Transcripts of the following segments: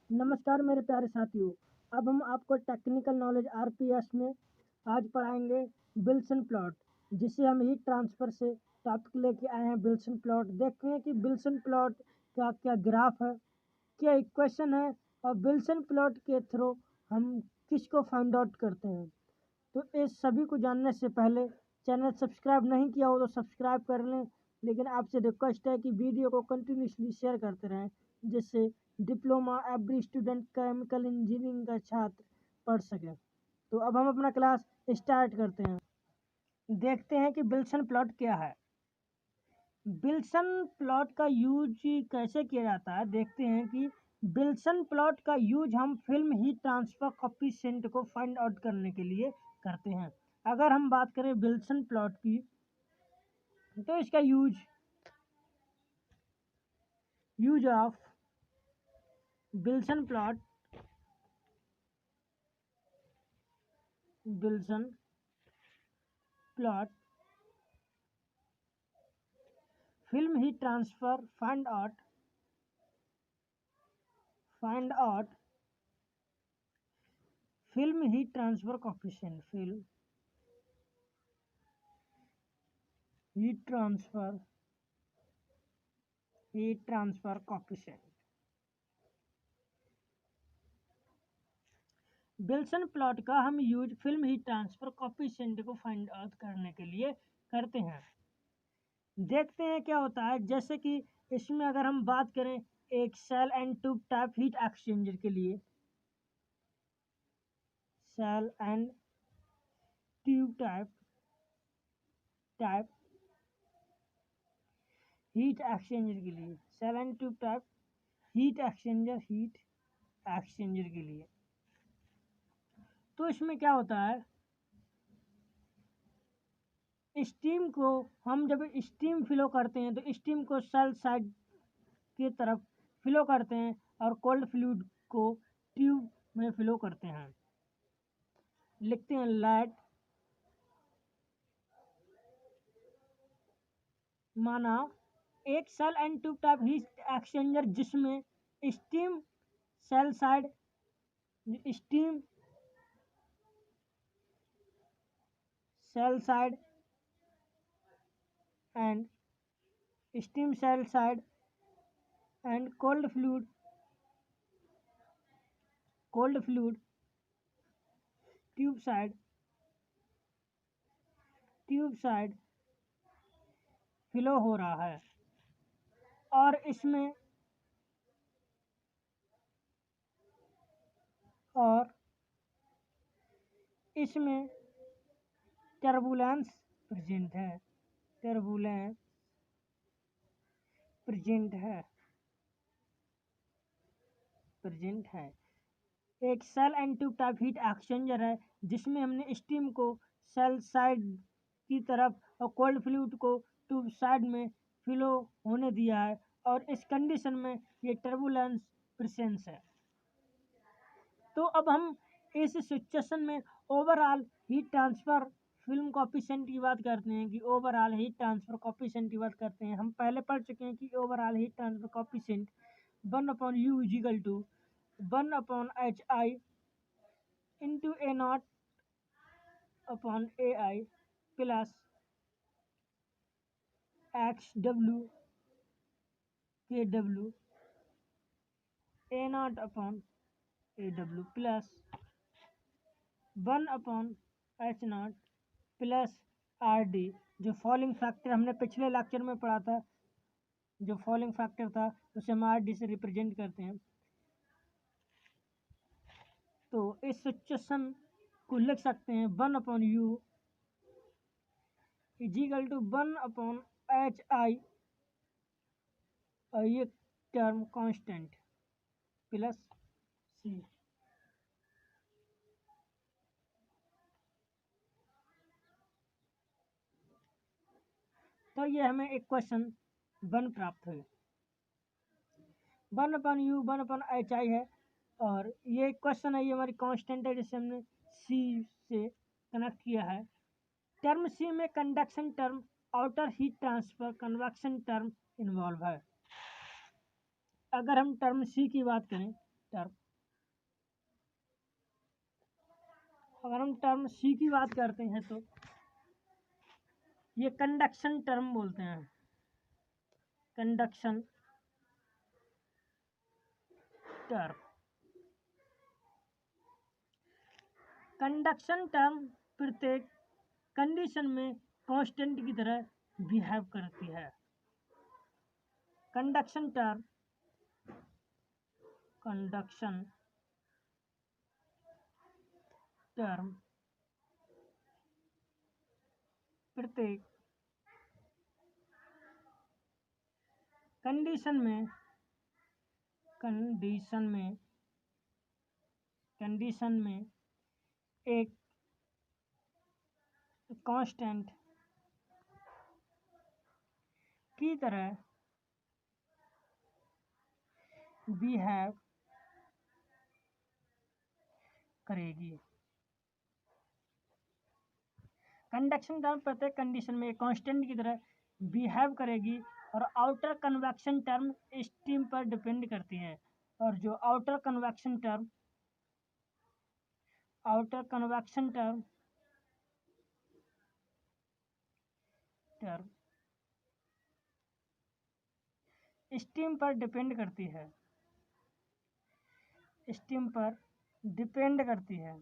नमस्कार मेरे प्यारे साथियों। अब हम आपको टेक्निकल नॉलेज आरपीएस में आज पढ़ाएंगे विल्सन प्लॉट, जिसे हम हीट ट्रांसफर से टॉपिक लेके आए हैं। विल्सन प्लॉट देखते हैं कि विल्सन प्लॉट का क्या ग्राफ है, क्या इक्वेशन है, और विल्सन प्लॉट के थ्रू हम किसको फाइंड आउट करते हैं। तो इस सभी को जानने से पहले चैनल सब्सक्राइब नहीं किया हो तो सब्सक्राइब कर लें। लेकिन आपसे रिक्वेस्ट है कि वीडियो को कंटिन्यूसली शेयर करते रहें, जिससे diploma every student chemical engineering का छात्र पढ़ सके। तो अब हम अपना क्लास स्टार्ट करते हैं। देखते हैं कि विल्सन प्लॉट क्या है। विल्सन प्लॉट का यूज कैसे किया जाता है। देखते हैं कि विल्सन प्लॉट का यूज हम फिल्म हीट ट्रांसफर कोफिशिएंट को फाइंड आउट करने के लिए करते हैं। अगर हम बात करें विल्सन प्लॉट की, तो इसका use of Wilson plot film heat transfer find out film heat transfer coefficient heat transfer coefficient Wilson plot का हम use film heat transfer coefficient को फाइंड आउट करने के लिए करते हैं। देखते हैं क्या होता है। जैसे कि इसमें अगर हम बात करें एक shell and tube type heat exchanger के लिए, shell and tube type heat exchanger के लिए, shell and tube type heat exchanger के लिए, तो इसमें क्या होता है, स्टीम को हम जब स्टीम फ्लो करते हैं तो स्टीम को सेल साइड की तरफ फ्लो करते हैं और कोल्ड फ्लूइड को ट्यूब में फ्लो करते हैं। लिखते हैं लेट माना एक shell and tube type heat exchanger जिसमें steam shell side steam shell side and steam shell side and cold fluid tube side flow हो रहा है। और इसमें टर्बुलेंस प्रेजेंट है। एक shell and tube type heat exchanger है जिसमें हमने स्टीम को सेल साइड की तरफ और कोल्ड फ्लूइड को ट्यूब साइड में फ्लो होने दिया है, और इस कंडीशन में ये टर्बुलेंस प्रेजेंस है। तो अब हम इस सिचुएशन में overall heat transfer film coefficient की बात करते हैं कि ओवरऑल हीट ट्रांसफर कोफिशिएंट की बात करते हैं। हम पहले पढ़ चुके हैं कि overall heat transfer coefficient 1/U is equal to 1/HI into A0/AI plus XW KW A0/AW plus 1/H0 plus RD। जो फॉलिंग फैक्टर हमने पिछले लेक्चर में पढ़ा था, जो फॉलिंग फैक्टर था उसे हम RD से रिप्रेजेंट करते हैं। तो इस सिचुएशन को लिख सकते हैं 1/U is equal to 1/HI और ये टर्म कांस्टेंट प्लस C। तो ये हमें इक्वेशन 1 प्राप्त हुई। 1/U 1/HI है और ये क्वेश्चन है, ये हमारी कांस्टेंट है जिसे हमने C से कनेक्ट किया है। टर्म C में conduction term, outer heat transfer, convection term involve है। अगर हम टर्म C की बात करें टर्म। अगर हम टर्म सी की बात करते हैं तो ये कंडक्शन टर्म बोलते हैं, कंडक्शन टर्म। कंडक्शन टर्म प्रत्येक कंडीशन में कांस्टेंट की तरह बिहेव करती है। कंडक्शन टर्म, कंडक्शन टर्म प्रत्येक कंडीशन में एक कांस्टेंट की तरह बिहेव करेगी। कंडक्शन टर्म प्रत्येक कंडीशन में एक कांस्टेंट की तरह बिहेव करेगी और आउटर कन्वेक्शन टर्म स्टीम पर डिपेंड करती है। और जो आउटर कन्वेक्शन टर्म स्टीम पर डिपेंड करती है, स्टीम पर डिपेंड करती है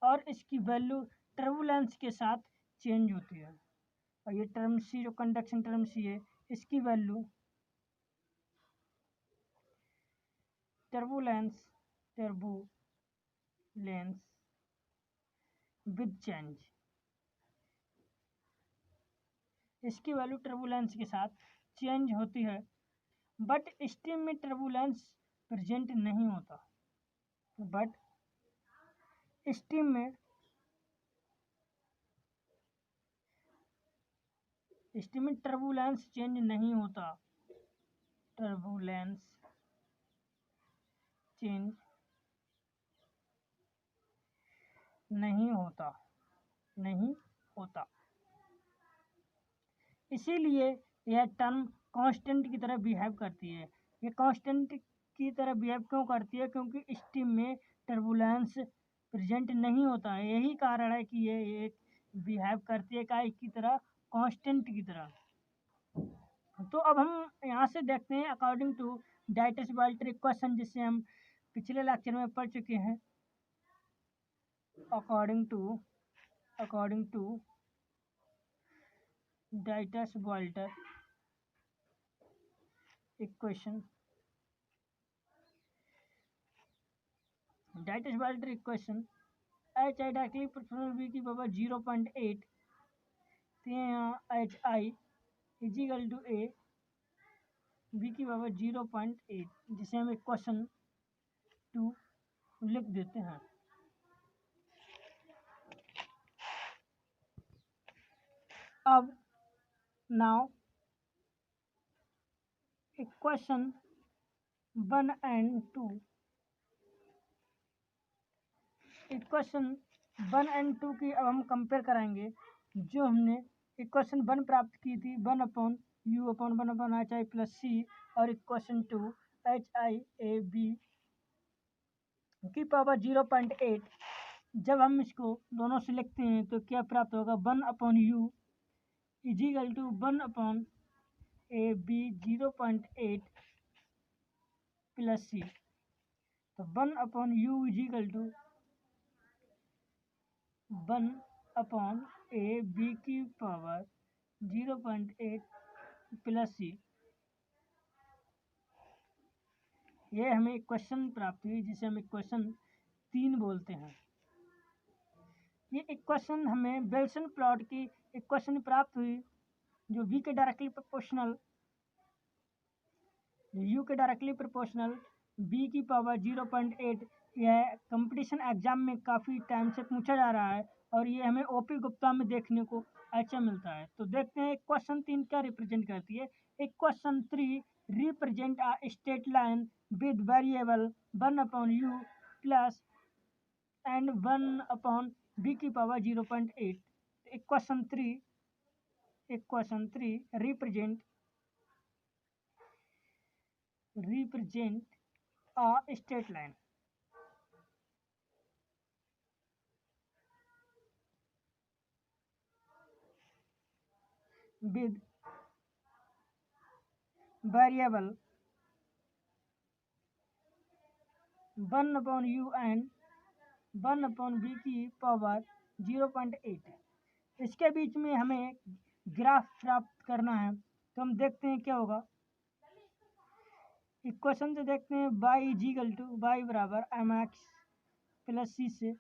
और इसकी वैल्यू टर्बुलेंस के साथ चेंज होती है। और ये टर्म सी, जो कंडक्शन टर्म सी है, इसकी वैल्यू टर्बुलेंस विद चेंज, इसकी वैल्यू टर्बुलेंस के साथ चेंज होती है। बट स्टीम में टर्बुलेंस प्रेजेंट नहीं होता, बट स्टीम में टर्बुलेंस चेंज नहीं होता, टर्बुलेंस चेंज नहीं होता। इसीलिए यह टर्म कांस्टेंट की तरह बिहेव करती है। ये कांस्टेंट की तरह बिहेव क्यों करती है? क्योंकि स्टीम में टर्बुलेंस प्रेजेंट नहीं होता है। यही कारण है कि ये एक बिहेव करती है क्या की तरह, कांस्टेंट की तरह। तो अब हम यहाँ से देखते हैं अकॉर्डिंग टू डाइटस-वाल्टर इक्वेशन, जिसे हम पिछले लेक्चर में पढ़ चुके हैं। According to Dittus Boelter equation, Dittus Boelter equation H I directly proportional v की power 0.8 H I is equal to A v की पावर 0.8, जिसे हम इक्वेशन 2 लिख देते हैं। अब now equation 1 and 2, equation 1 and 2 की अब हम कंपेयर कराएंगे। जो हमने इक्वेशन 1 प्राप्त की थी 1/u/1/hi प्लस सी, और इक्वेशन 2 HIAB की पावर 0.8, जब हम इसको दोनों से लिखते हैं तो क्या प्राप्त होगा? 1/u is equal to 1/AB 0.8 plus सी। तो 1/u इजिकल टू 1/AB की पावर 0.8 प्लस सी, ये हमें इक्वेशन प्राप्त हुई, जिसे हम इक्वेशन 3 बोलते हैं। ये इक्वेशन हमें विल्सन प्लॉट की इक्वेशन प्राप्त हुई, जो v के डायरेक्टली प्रोपोर्शनल, u के डायरेक्टली प्रोपोर्शनल b की पावर 0.8। यह कंपटीशन एग्जाम में काफ़ी टाइम से पूछा जा रहा है और ये हमें ओपी गुप्ता में देखने को अच्छा मिलता है। तो देखते हैं क्वेश्चन 3 क्या रिप्रेजेंट करती है। Question 3 represent a straight line with variable 1/u plus and 1/b की power 0.8। Equation 3 represent represent a straight line with variable 1 upon u and 1 upon v की पावर 0.8। इसके बीच में हमें ग्राफ प्राप्त करना है, तो हम देखते हैं क्या होगा। इक्वेशन से देखते हैं y is equal to y बराबर एम एक्स प्लस सी से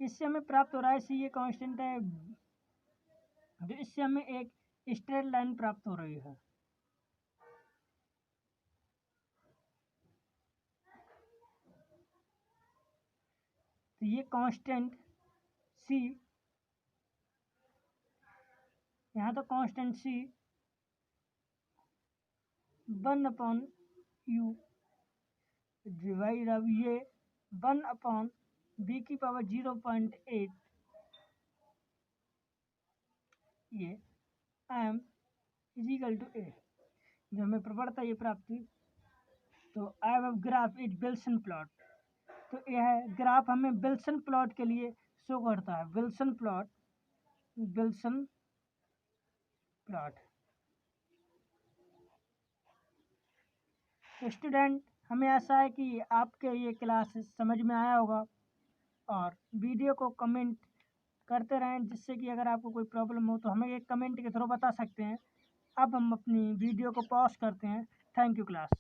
इससे हमें प्राप्त हो रहा है सी ये कांस्टेंट है, जो इससे हमें एक स्ट्रेट लाइन प्राप्त हो रही है। तो ये कांस्टेंट सी, यहाँ तो constant C 1 upon U divide, अब ये 1 अपॉन बी की पावर 0.8 ये M is equal to A, जो हमें प्रवणता ये प्राप्त हुई। तो I have graph is Wilson plot, तो यह ग्राफ हमें विल्सन प्लॉट के लिए शो करता है। Wilson plot, Wilson plot. तो स्टूडेंट, हमें आशा है कि आपके ये क्लास समझ में आया होगा, और वीडियो को कमेंट करते रहें, जिससे कि अगर आपको कोई प्रॉब्लम हो तो हमें एक कमेंट के थ्रू बता सकते हैं। अब हम अपनी वीडियो को पॉज करते हैं। Thank you class.